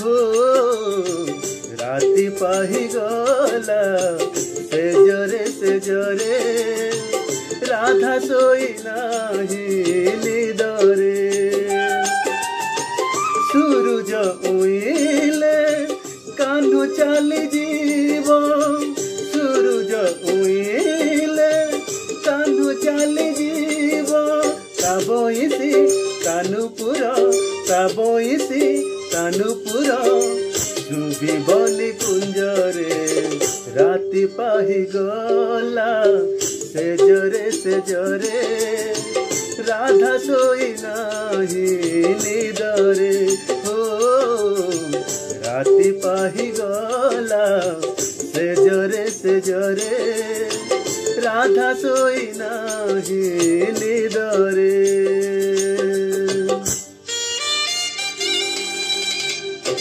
हो राति पाही गला से जरे राधा सोई नाही निदरे सूरज उइले कान्हू चली जीव सूरज उइले कान्हू चली जीव काबोइसी कानुपुर काबोइसी कानुपुर डूबी बनी कुंजरे राति पाही गला से जरे राधा सोई नाही निदरे हो राति पाही गला से जरे राधा सोई नाही निदरे।